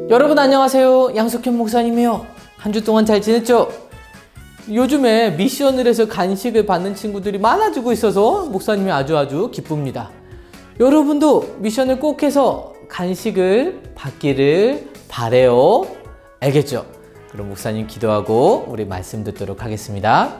여러분 안녕하세요. 양석현 목사님이요. 한 주 동안 잘 지냈죠? 요즘에 미션을 해서 간식을 받는 친구들이 많아지고 있어서 목사님이 아주 기쁩니다. 여러분도 미션을 꼭 해서 간식을 받기를 바래요. 알겠죠? 그럼 목사님 기도하고 우리 말씀 듣도록 하겠습니다.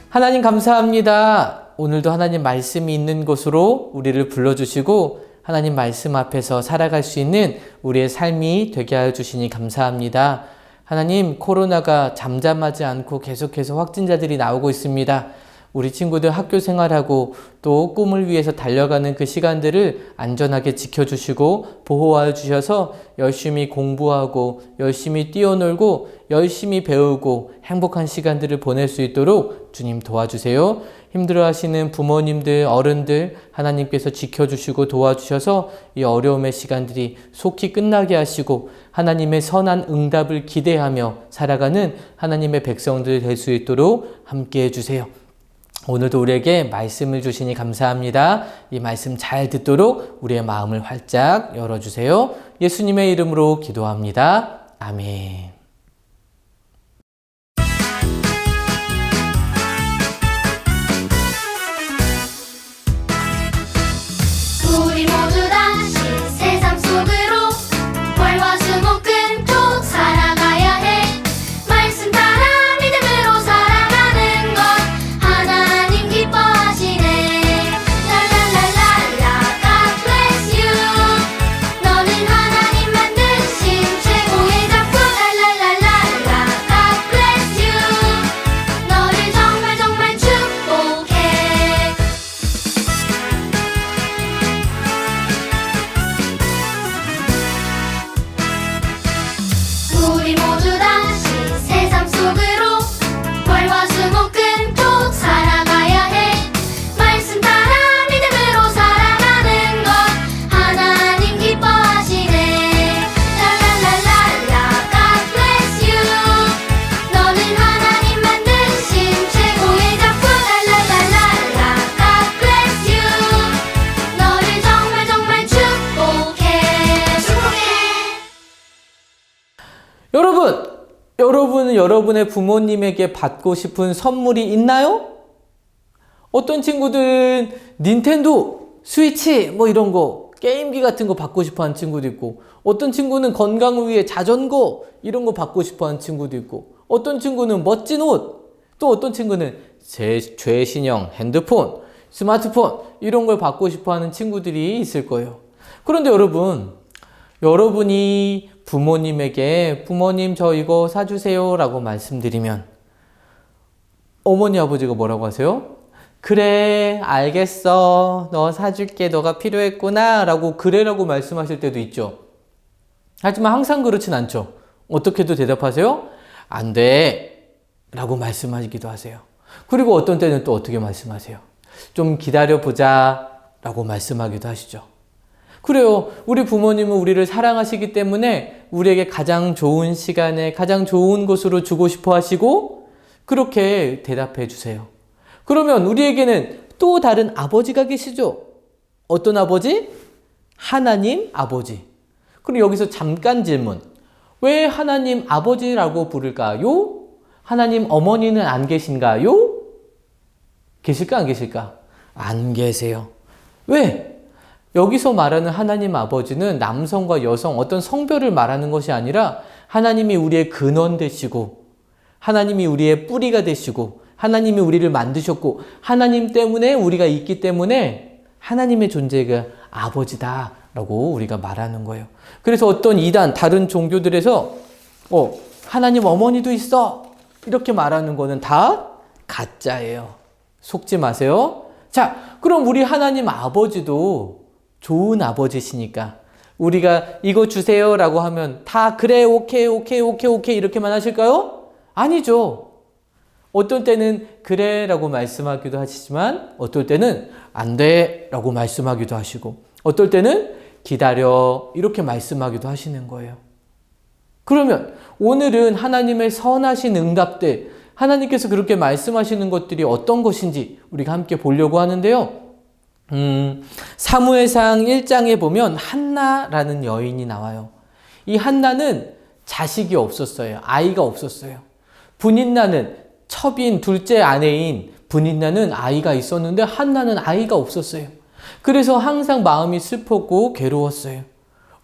하나님 감사합니다. 오늘도 하나님 말씀이 있는 곳으로 우리를 불러주시고 하나님 말씀 앞에서 살아갈 수 있는 우리의 삶이 되게 하여 주시니 감사합니다. 하나님, 코로나가 잠잠하지 않고 계속해서 확진자들이 나오고 있습니다. 우리 친구들 학교 생활하고 또 꿈을 위해서 달려가는 그 시간들을 안전하게 지켜주시고 보호하여 주셔서 열심히 공부하고 열심히 뛰어놀고 열심히 배우고 행복한 시간들을 보낼 수 있도록 주님 도와주세요. 힘들어하시는 부모님들, 어른들 하나님께서 지켜주시고 도와주셔서 이 어려움의 시간들이 속히 끝나게 하시고 하나님의 선한 응답을 기대하며 살아가는 하나님의 백성들 될 수 있도록 함께 해주세요. 오늘도 우리에게 말씀을 주시니 감사합니다. 이 말씀 잘 듣도록 우리의 마음을 활짝 열어주세요. 예수님의 이름으로 기도합니다. 아멘. 우리 모두 다시 세상 속으로 월화수목금토 살아가야 해. 말씀 따라 믿음으로 살아가는 것 하나님 기뻐하시네. 랄랄랄랄라 God bless you. 너는 하나님 만드신 최고의 작품. 랄랄랄랄라 God bless you. 너를 정말 축복해. 우리 모두 다시 세상 속으로 월화수목금토 살아가야 해. 말씀 따라 믿음으로 살아가는 것 하나님 기뻐하시네. 랄랄랄랄라 God bless you. 너는 하나님 만드신 최고의 작품. 랄랄랄랄라 God bless you. 너를 정말 축복해. 여러분은 여러분의 부모님에게 받고 싶은 선물이 있나요? 어떤 친구들은 닌텐도, 스위치 뭐 이런 거, 게임기 같은 거 받고 싶어 하는 친구도 있고, 어떤 친구는 건강을 위해 자전거 이런 거 받고 싶어 하는 친구도 있고, 어떤 친구는 멋진 옷, 또 어떤 친구는 최신형 핸드폰, 스마트폰 이런 걸 받고 싶어 하는 친구들이 있을 거예요. 그런데 여러분이 부모님에게 부모님 저 이거 사주세요 라고 말씀드리면 어머니 아버지가 뭐라고 하세요? 그래 알겠어 너 사줄게 너가 필요했구나 라고 그래라고 말씀하실 때도 있죠. 하지만 항상 그렇진 않죠. 어떻게도 대답하세요? 안 돼 라고 말씀하기도 하세요. 그리고 어떤 때는 또 어떻게 말씀하세요? 좀 기다려보자 라고 말씀하기도 하시죠. 그래요. 우리 부모님은 우리를 사랑하시기 때문에 우리에게 가장 좋은 시간에 가장 좋은 곳으로 주고 싶어 하시고 그렇게 대답해 주세요. 그러면 우리에게는 또 다른 아버지가 계시죠. 어떤 아버지? 하나님 아버지. 그럼 여기서 잠깐 질문. 왜 하나님 아버지라고 부를까요? 하나님 어머니는 안 계신가요? 계실까 안 계실까? 안 계세요. 왜? 여기서 말하는 하나님 아버지는 남성과 여성 어떤 성별을 말하는 것이 아니라 하나님이 우리의 근원 되시고 하나님이 우리의 뿌리가 되시고 하나님이 우리를 만드셨고 하나님 때문에 우리가 있기 때문에 하나님의 존재가 아버지다라고 우리가 말하는 거예요. 그래서 어떤 이단 다른 종교들에서 하나님 어머니도 있어 이렇게 말하는 거는 다 가짜예요. 속지 마세요. 자, 그럼 우리 하나님 아버지도 좋은 아버지시니까 우리가 이거 주세요 라고 하면 다 그래 오케이 이렇게만 하실까요? 아니죠. 어떨 때는 그래 라고 말씀하기도 하시지만 어떨 때는 안 돼 라고 말씀하기도 하시고 어떨 때는 기다려 이렇게 말씀하기도 하시는 거예요. 그러면 오늘은 하나님의 선하신 응답들 하나님께서 그렇게 말씀하시는 것들이 어떤 것인지 우리가 함께 보려고 하는데요. 사무엘상 1장에 보면 한나라는 여인이 나와요. 이 한나는 자식이 없었어요. 아이가 없었어요. 분인나는 첩인 둘째 아내인 분인나는 아이가 있었는데 한나는 아이가 없었어요. 그래서 항상 마음이 슬펐고 괴로웠어요.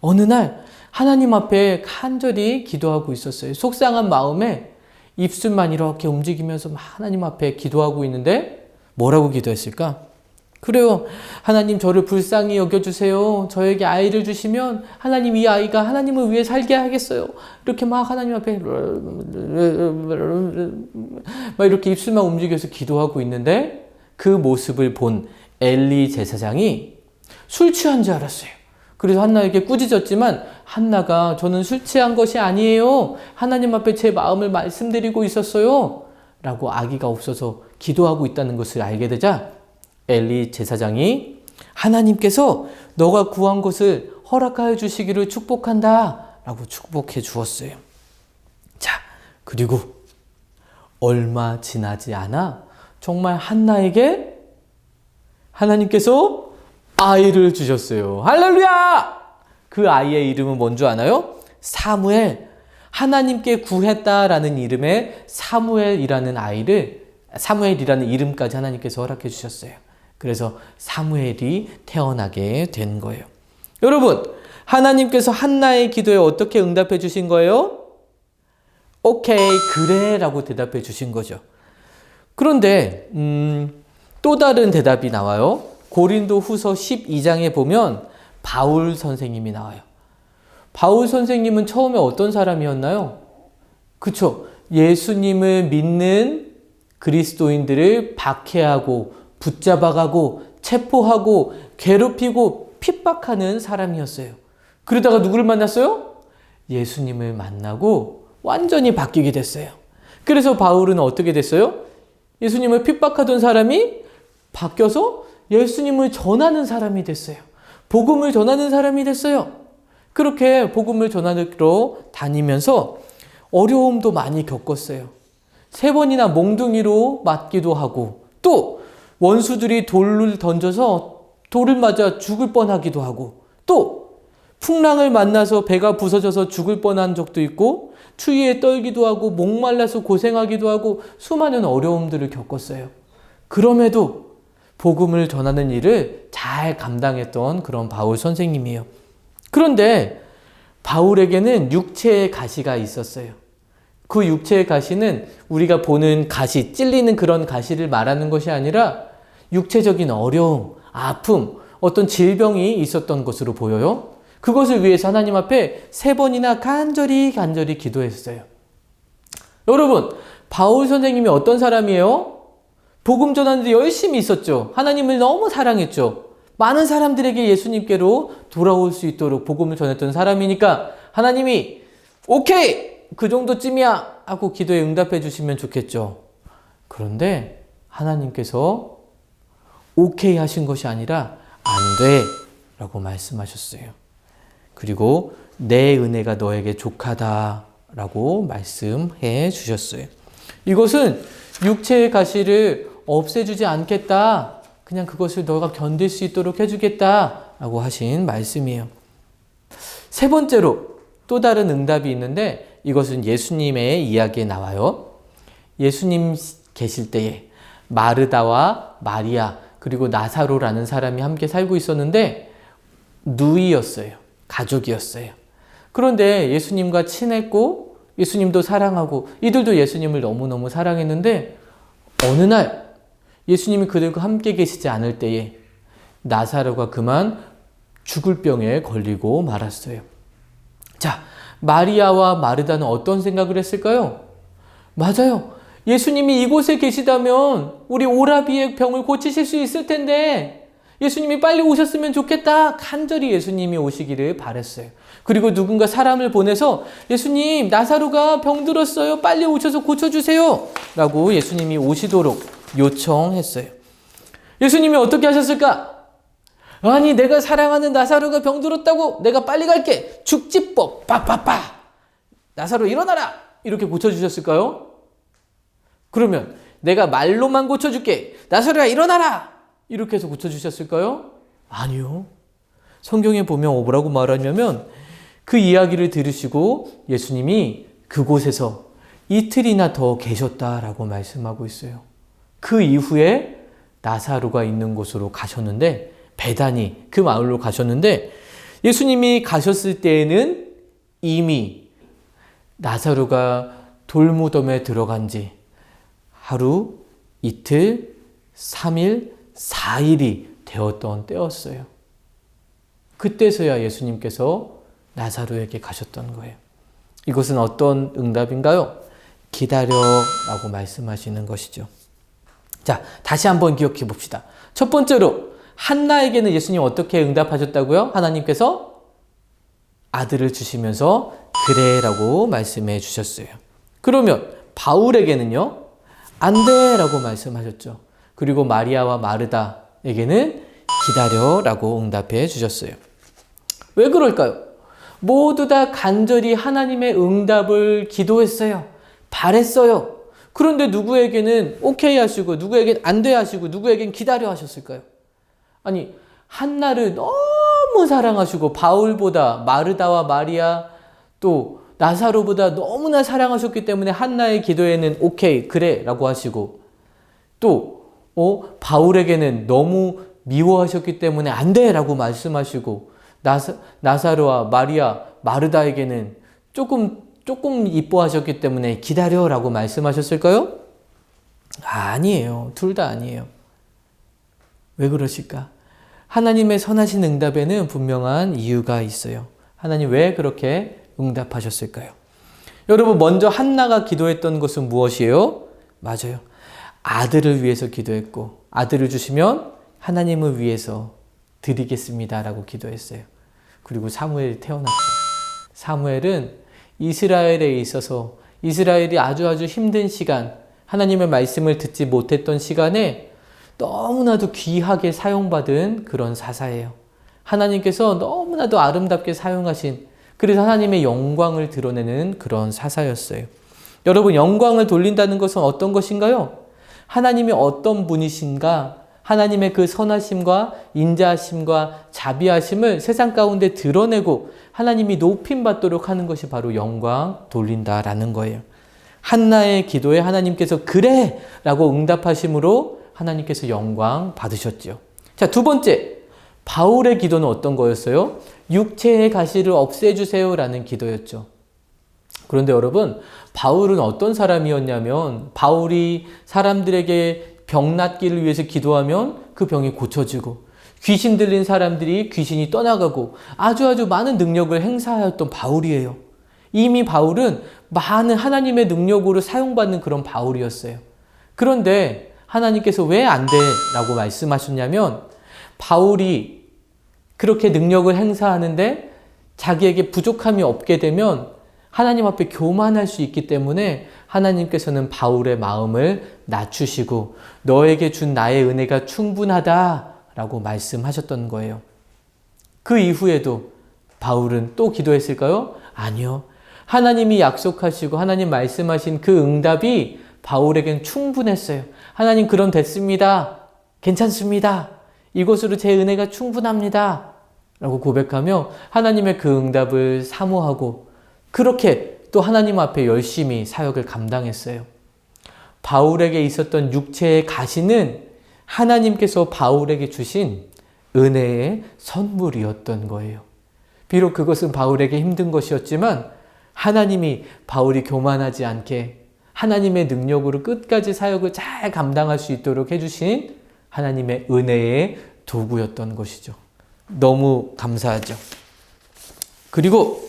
어느 날 하나님 앞에 간절히 기도하고 있었어요. 속상한 마음에 입술만 이렇게 움직이면서 하나님 앞에 기도하고 있는데 뭐라고 기도했을까? 그래요. 하나님 저를 불쌍히 여겨주세요. 저에게 아이를 주시면 하나님 이 아이가 하나님을 위해 살게 하겠어요. 이렇게 막 하나님 앞에 막 이렇게 입술만 움직여서 기도하고 있는데 그 모습을 본 엘리 제사장이 술 취한 줄 알았어요. 그래서 한나에게 꾸짖었지만 한나가 저는 술 취한 것이 아니에요. 하나님 앞에 제 마음을 말씀드리고 있었어요. 라고 아기가 없어서 기도하고 있다는 것을 알게 되자 엘리 제사장이 하나님께서 너가 구한 것을 허락하여 주시기를 축복한다 라고 축복해 주었어요. 자, 그리고 얼마 지나지 않아 정말 한나에게 하나님께서 아이를 주셨어요. 할렐루야! 그 아이의 이름은 뭔 줄 아나요? 사무엘. 하나님께 구했다라는 이름의 사무엘이라는 이름까지 하나님께서 허락해 주셨어요. 그래서 사무엘이 태어나게 된 거예요. 여러분, 하나님께서 한나의 기도에 어떻게 응답해 주신 거예요? 오케이, 그래 라고 대답해 주신 거죠. 그런데 또 다른 대답이 나와요. 고린도 후서 12장에 보면 바울 선생님이 나와요. 바울 선생님은 처음에 어떤 사람이었나요? 그쵸? 예수님을 믿는 그리스도인들을 박해하고 붙잡아가고 체포하고 괴롭히고 핍박하는 사람이었어요. 그러다가 누구를 만났어요? 예수님을 만나고 완전히 바뀌게 됐어요. 그래서 바울은 어떻게 됐어요? 예수님을 핍박하던 사람이 바뀌어서 예수님을 전하는 사람이 됐어요. 복음을 전하는 사람이 됐어요. 그렇게 복음을 전하러 다니면서 어려움도 많이 겪었어요. 3번이나 몽둥이로 맞기도 하고 또 원수들이 돌을 던져서 돌을 맞아 죽을 뻔하기도 하고 또 풍랑을 만나서 배가 부서져서 죽을 뻔한 적도 있고 추위에 떨기도 하고 목말라서 고생하기도 하고 수많은 어려움들을 겪었어요. 그럼에도 복음을 전하는 일을 잘 감당했던 그런 바울 선생님이에요. 그런데 바울에게는 육체의 가시가 있었어요. 그 육체의 가시는 우리가 보는 가시, 찔리는 그런 가시를 말하는 것이 아니라 육체적인 어려움, 아픔, 어떤 질병이 있었던 것으로 보여요. 그것을 위해서 하나님 앞에 3번이나 간절히 기도했어요. 여러분, 바울 선생님이 어떤 사람이에요? 복음 전하는데 열심히 있었죠. 하나님을 너무 사랑했죠. 많은 사람들에게 예수님께로 돌아올 수 있도록 복음을 전했던 사람이니까 하나님이 오케이! 그 정도쯤이야! 하고 기도에 응답해 주시면 좋겠죠. 그런데 하나님께서 오케이 하신 것이 아니라 안 돼! 라고 말씀하셨어요. 그리고 내 은혜가 너에게 족하다 라고 말씀해 주셨어요. 이것은 육체의 가시를 없애주지 않겠다. 그냥 그것을 너가 견딜 수 있도록 해주겠다 라고 하신 말씀이에요. 3번째로 또 다른 응답이 있는데 이것은 예수님의 이야기에 나와요. 예수님 계실 때에 마르다와 마리아 그리고 나사로라는 사람이 함께 살고 있었는데 누이였어요. 가족이었어요. 그런데 예수님과 친했고 예수님도 사랑하고 이들도 예수님을 너무너무 사랑했는데 어느 날 예수님이 그들과 함께 계시지 않을 때에 나사로가 그만 죽을 병에 걸리고 말았어요. 자, 마리아와 마르다는 어떤 생각을 했을까요? 맞아요. 예수님이 이곳에 계시다면 우리 오라비의 병을 고치실 수 있을 텐데 예수님이 빨리 오셨으면 좋겠다. 간절히 예수님이 오시기를 바랬어요. 그리고 누군가 사람을 보내서 예수님, 나사로가 병들었어요. 빨리 오셔서 고쳐주세요. 라고 예수님이 오시도록 요청했어요. 예수님이 어떻게 하셨을까? 아니, 내가 사랑하는 나사로가 병들었다고 내가 빨리 갈게. 죽지법, 빠빠빠. 나사로 일어나라. 이렇게 고쳐주셨을까요? 그러면 내가 말로만 고쳐줄게. 나사로야 일어나라. 이렇게 해서 고쳐주셨을까요? 아니요. 성경에 보면 뭐라고 말하냐면 그 이야기를 들으시고 예수님이 그곳에서 이틀이나 더 계셨다라고 말씀하고 있어요. 그 이후에 나사로가 있는 곳으로 가셨는데, 베다니 그 마을로 가셨는데, 예수님이 가셨을 때에는 이미 나사로가 돌무덤에 들어간 지 하루, 이틀, 3일, 4일이 되었던 때였어요. 그때서야 예수님께서 나사로에게 가셨던 거예요. 이것은 어떤 응답인가요? 기다려라고 말씀하시는 것이죠. 자, 다시 한번 기억해 봅시다. 첫 번째로 한나에게는 예수님 어떻게 응답하셨다고요? 하나님께서 아들을 주시면서 그래 라고 말씀해 주셨어요. 그러면 바울에게는요, 안 돼 라고 말씀하셨죠. 그리고 마리아와 마르다에게는 기다려 라고 응답해 주셨어요. 왜 그럴까요? 모두 다 간절히 하나님의 응답을 기도했어요. 바랬어요. 그런데 누구에게는 오케이 하시고, 누구에게는 안 돼 하시고, 누구에게는 기다려 하셨을까요? 아니, 한나를 너무 사랑하시고, 바울보다 마르다와 마리아, 또 나사로보다 너무나 사랑하셨기 때문에 한나의 기도에는 오케이, 그래 라고 하시고, 또 바울에게는 너무 미워하셨기 때문에 안 돼 라고 말씀하시고, 나사로와 마리아, 마르다에게는 조금 이뻐하셨기 때문에 기다려 라고 말씀하셨을까요? 아니에요. 둘 다 아니에요. 왜 그러실까? 하나님의 선하신 응답에는 분명한 이유가 있어요. 하나님 왜 그렇게 응답하셨을까요? 여러분, 먼저 한나가 기도했던 것은 무엇이에요? 맞아요. 아들을 위해서 기도했고, 아들을 주시면 하나님을 위해서 드리겠습니다 라고 기도했어요. 그리고 사무엘이 태어났죠. 사무엘은 이스라엘에 있어서 이스라엘이 아주 힘든 시간, 하나님의 말씀을 듣지 못했던 시간에 너무나도 귀하게 사용받은 그런 사사예요. 하나님께서 너무나도 아름답게 사용하신, 그래서 하나님의 영광을 드러내는 그런 사사였어요. 여러분, 영광을 돌린다는 것은 어떤 것인가요? 하나님이 어떤 분이신가, 하나님의 그 선하심과 인자하심과 자비하심을 세상 가운데 드러내고 하나님이 높임받도록 하는 것이 바로 영광 돌린다라는 거예요. 한나의 기도에 하나님께서 그래! 라고 응답하심으로 하나님께서 영광 받으셨죠. 자, 두 번째, 바울의 기도는 어떤 거였어요? 육체의 가시를 없애주세요 라는 기도였죠. 그런데 여러분, 바울은 어떤 사람이었냐면, 바울이 사람들에게 병 낫기를 위해서 기도하면 그 병이 고쳐지고, 귀신 들린 사람들이 귀신이 떠나가고 아주 많은 능력을 행사하였던 바울이에요. 이미 바울은 많은 하나님의 능력으로 사용받는 그런 바울이었어요. 그런데 하나님께서 왜 안 돼? 라고 말씀하셨냐면, 바울이 그렇게 능력을 행사하는데 자기에게 부족함이 없게 되면 하나님 앞에 교만할 수 있기 때문에 하나님께서는 바울의 마음을 낮추시고 너에게 준 나의 은혜가 충분하다라고 말씀하셨던 거예요. 그 이후에도 바울은 또 기도했을까요? 아니요. 하나님이 약속하시고 하나님 말씀하신 그 응답이 바울에겐 충분했어요. 하나님, 그럼 됐습니다. 괜찮습니다. 이것으로 제 은혜가 충분합니다. 라고 고백하며 하나님의 그 응답을 사모하고, 그렇게 또 하나님 앞에 열심히 사역을 감당했어요. 바울에게 있었던 육체의 가시는 하나님께서 바울에게 주신 은혜의 선물이었던 거예요. 비록 그것은 바울에게 힘든 것이었지만 하나님이 바울이 교만하지 않게 하나님의 능력으로 끝까지 사역을 잘 감당할 수 있도록 해주신 하나님의 은혜의 도구였던 것이죠. 너무 감사하죠. 그리고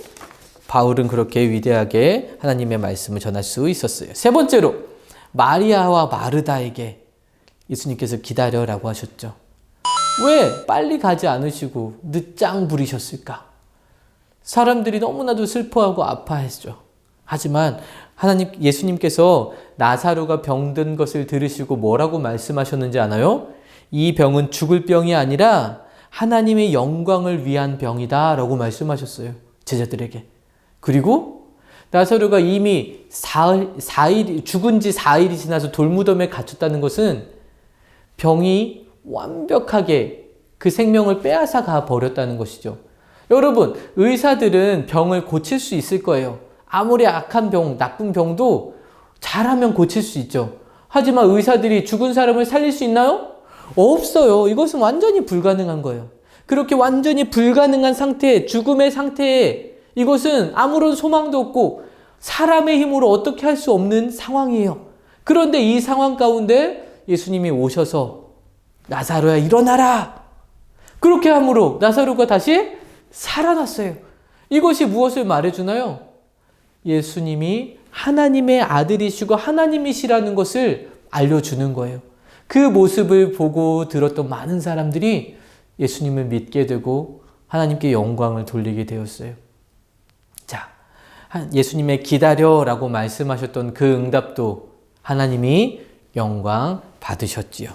바울은 그렇게 위대하게 하나님의 말씀을 전할 수 있었어요. 세 번째로, 마리아와 마르다에게 예수님께서 기다려라고 하셨죠. 왜 빨리 가지 않으시고 늦장 부리셨을까? 사람들이 너무나도 슬퍼하고 아파했죠. 하지만 예수님께서 나사로가 병든 것을 들으시고 뭐라고 말씀하셨는지 아나요? 이 병은 죽을 병이 아니라 하나님의 영광을 위한 병이다 라고 말씀하셨어요. 제자들에게. 그리고 나사로가 이미 죽은 지 4일이 지나서 돌무덤에 갇혔다는 것은 병이 완벽하게 그 생명을 빼앗아 가 버렸다는 것이죠. 여러분, 의사들은 병을 고칠 수 있을 거예요. 아무리 악한 병, 나쁜 병도 잘하면 고칠 수 있죠. 하지만 의사들이 죽은 사람을 살릴 수 있나요? 없어요. 이것은 완전히 불가능한 거예요. 그렇게 완전히 불가능한 상태, 죽음의 상태에 이것은 아무런 소망도 없고 사람의 힘으로 어떻게 할 수 없는 상황이에요. 그런데 이 상황 가운데 예수님이 오셔서 나사로야 일어나라! 그렇게 함으로 나사로가 다시 살아났어요. 이것이 무엇을 말해주나요? 예수님이 하나님의 아들이시고 하나님이시라는 것을 알려주는 거예요. 그 모습을 보고 들었던 많은 사람들이 예수님을 믿게 되고 하나님께 영광을 돌리게 되었어요. 자, 예수님의 기다려라고 말씀하셨던 그 응답도 하나님이 영광 받으셨지요.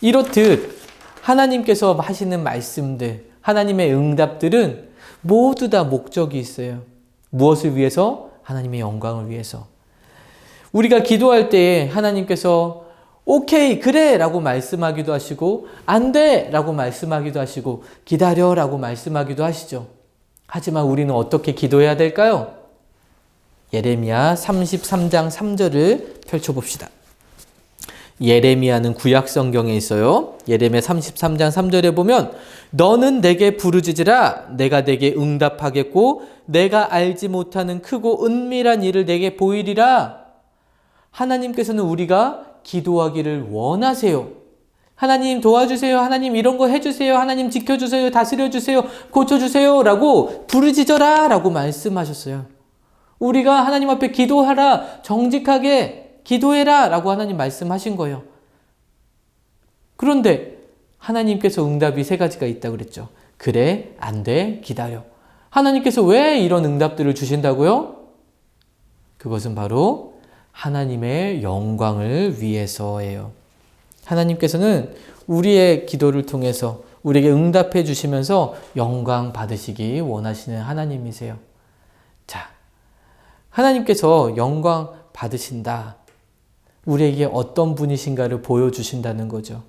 이렇듯 하나님께서 하시는 말씀들, 하나님의 응답들은 모두 다 목적이 있어요. 무엇을 위해서? 하나님의 영광을 위해서. 우리가 기도할 때에 하나님께서 오케이, 그래 라고 말씀하기도 하시고 안 돼 라고 말씀하기도 하시고 기다려 라고 말씀하기도 하시죠. 하지만 우리는 어떻게 기도해야 될까요? 예레미야 33장 3절을 펼쳐봅시다. 예레미야는 구약 성경에 있어요. 예레미야 33장 3절에 보면 너는 내게 부르짖으라 내가 내게 응답하겠고 내가 알지 못하는 크고 은밀한 일을 내게 보이리라. 하나님께서는 우리가 기도하기를 원하세요. 하나님 도와주세요. 하나님 이런 거 해주세요. 하나님 지켜주세요. 다스려주세요. 고쳐주세요. 라고 부르짖어라 라고 말씀하셨어요. 우리가 하나님 앞에 기도하라. 정직하게 기도해라 라고 하나님 말씀하신 거예요. 그런데 하나님께서 응답이 세 가지가 있다고 그랬죠. 그래, 안 돼, 기다려. 하나님께서 왜 이런 응답들을 주신다고요? 그것은 바로 하나님의 영광을 위해서예요. 하나님께서는 우리의 기도를 통해서 우리에게 응답해 주시면서 영광 받으시기 원하시는 하나님이세요. 자, 하나님께서 영광 받으신다. 우리에게 어떤 분이신가를 보여주신다는 거죠.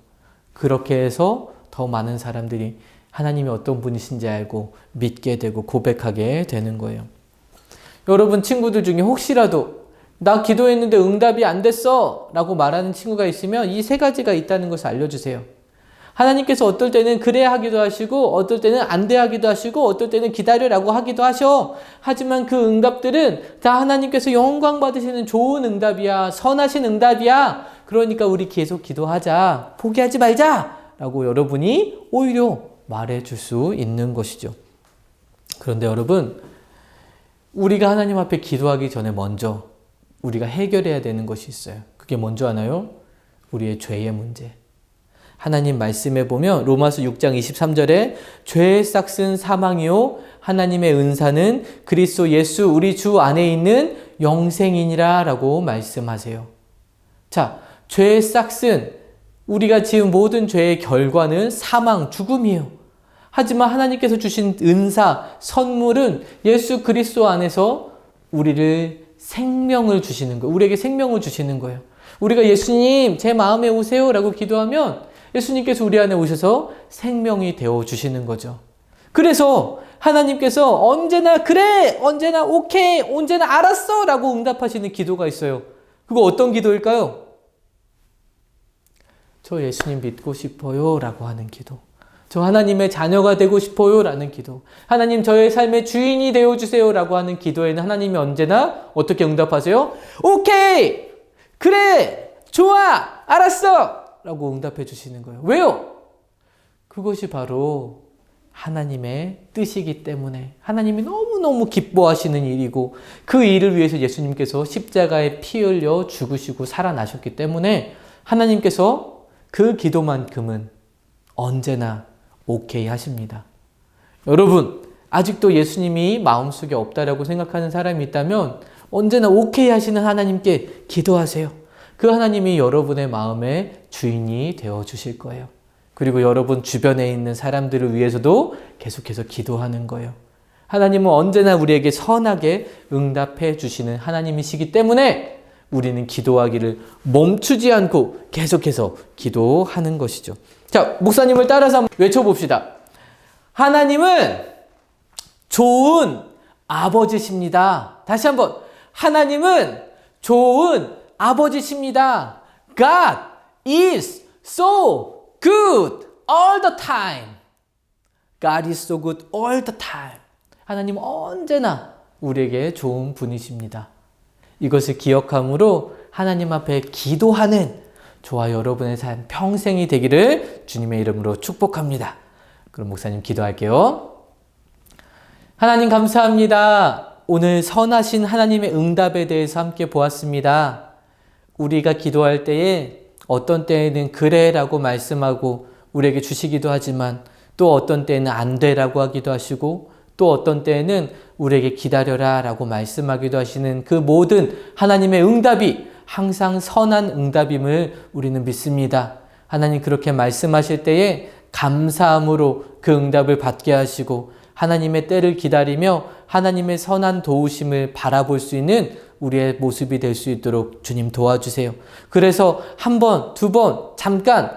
그렇게 해서 더 많은 사람들이 하나님이 어떤 분이신지 알고 믿게 되고 고백하게 되는 거예요. 여러분 친구들 중에 혹시라도 나 기도했는데 응답이 안 됐어 라고 말하는 친구가 있으면 이 세 가지가 있다는 것을 알려주세요. 하나님께서 어떨 때는 그래 하기도 하시고 어떨 때는 안 돼 하기도 하시고 어떨 때는 기다려라고 하기도 하셔. 하지만 그 응답들은 다 하나님께서 영광 받으시는 좋은 응답이야. 선하신 응답이야. 그러니까 우리 계속 기도하자. 포기하지 말자 라고 여러분이 오히려 말해줄 수 있는 것이죠. 그런데 여러분, 우리가 하나님 앞에 기도하기 전에 먼저 우리가 해결해야 되는 것이 있어요. 그게 뭔지 아나요? 우리의 죄의 문제. 하나님 말씀에 보면 로마서 6장 23절에 죄의 싹은 사망이요 하나님의 은사는 그리스도 예수 우리 주 안에 있는 영생이니라 라고 말씀하세요. 자, 죄의 싹은 우리가 지은 모든 죄의 결과는 사망, 죽음이에요. 하지만 하나님께서 주신 은사, 선물은 예수 그리스도 안에서 우리를 생명을 주시는 거예요. 우리에게 생명을 주시는 거예요. 우리가 예수님 제 마음에 오세요 라고 기도하면 예수님께서 우리 안에 오셔서 생명이 되어 주시는 거죠. 그래서 하나님께서 언제나 그래, 언제나 오케이, 언제나 알았어 라고 응답하시는 기도가 있어요. 그거 어떤 기도일까요? 저 예수님 믿고 싶어요 라고 하는 기도. 저 하나님의 자녀가 되고 싶어요 라는 기도. 하나님 저의 삶의 주인이 되어주세요 라고 하는 기도에는 하나님이 언제나 어떻게 응답하세요? 오케이! 그래! 좋아! 알았어! 라고 응답해 주시는 거예요. 왜요? 그것이 바로 하나님의 뜻이기 때문에 하나님이 너무너무 기뻐하시는 일이고 그 일을 위해서 예수님께서 십자가에 피 흘려 죽으시고 살아나셨기 때문에 하나님께서 그 기도만큼은 언제나 오케이 하십니다. 여러분, 아직도 예수님이 마음속에 없다라고 생각하는 사람이 있다면 언제나 오케이 하시는 하나님께 기도하세요. 그 하나님이 여러분의 마음의 주인이 되어 주실 거예요. 그리고 여러분 주변에 있는 사람들을 위해서도 계속해서 기도하는 거예요. 하나님은 언제나 우리에게 선하게 응답해 주시는 하나님이시기 때문에 우리는 기도하기를 멈추지 않고 계속해서 기도하는 것이죠. 자, 목사님을 따라서 한번 외쳐봅시다. 하나님은 좋은 아버지십니다. 다시 한번. 하나님은 좋은 아버지십니다. God is so good all the time. God is so good all the time. 하나님은 언제나 우리에게 좋은 분이십니다. 이것을 기억함으로 하나님 앞에 기도하는 저와 여러분의 삶 평생이 되기를 주님의 이름으로 축복합니다. 그럼 목사님 기도할게요. 하나님 감사합니다. 오늘 선하신 하나님의 응답에 대해서 함께 보았습니다. 우리가 기도할 때에 어떤 때에는 그래라고 말씀하고 우리에게 주시기도 하지만 또 어떤 때에는 안 돼라고 하기도 하시고 또 어떤 때에는 우리에게 기다려라 라고 말씀하기도 하시는 그 모든 하나님의 응답이 항상 선한 응답임을 우리는 믿습니다. 하나님 그렇게 말씀하실 때에 감사함으로 그 응답을 받게 하시고 하나님의 때를 기다리며 하나님의 선한 도우심을 바라볼 수 있는 우리의 모습이 될 수 있도록 주님 도와주세요. 그래서 한 번, 두 번, 잠깐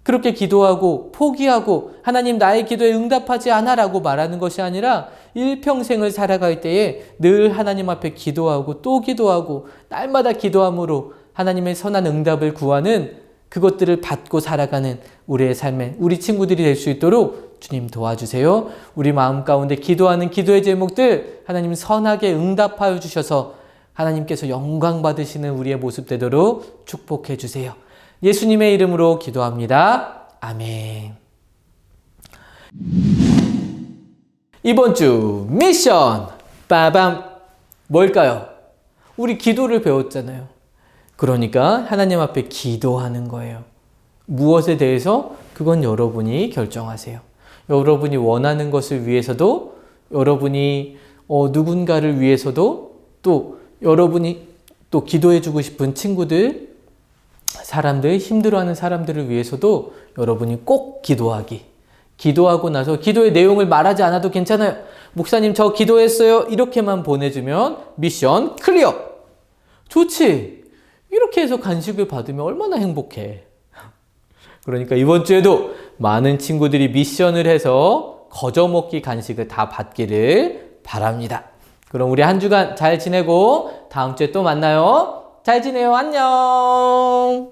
그렇게 기도하고 포기하고 하나님 나의 기도에 응답하지 않아 라고 말하는 것이 아니라 일평생을 살아갈 때에 늘 하나님 앞에 기도하고 또 기도하고 날마다 기도함으로 하나님의 선한 응답을 구하는 그것들을 받고 살아가는 우리의 삶에 우리 친구들이 될 수 있도록 주님 도와주세요. 우리 마음 가운데 기도하는 기도의 제목들 하나님 선하게 응답하여 주셔서 하나님께서 영광 받으시는 우리의 모습 되도록 축복해 주세요. 예수님의 이름으로 기도합니다. 아멘. 이번 주 미션 빠밤 뭘까요? 우리 기도를 배웠잖아요. 그러니까 하나님 앞에 기도하는 거예요. 무엇에 대해서? 그건 여러분이 결정하세요. 여러분이 원하는 것을 위해서도 여러분이 누군가를 위해서도 또 여러분이 또 기도해주고 싶은 친구들 사람들, 힘들어하는 사람들을 위해서도 여러분이 꼭 기도하고 나서 기도의 내용을 말하지 않아도 괜찮아요. 목사님 저 기도했어요. 이렇게만 보내주면 미션 클리어. 좋지. 이렇게 해서 간식을 받으면 얼마나 행복해. 그러니까 이번 주에도 많은 친구들이 미션을 해서 거저먹기 간식을 다 받기를 바랍니다. 그럼 우리 한 주간 잘 지내고 다음 주에 또 만나요. 잘 지내요. 안녕.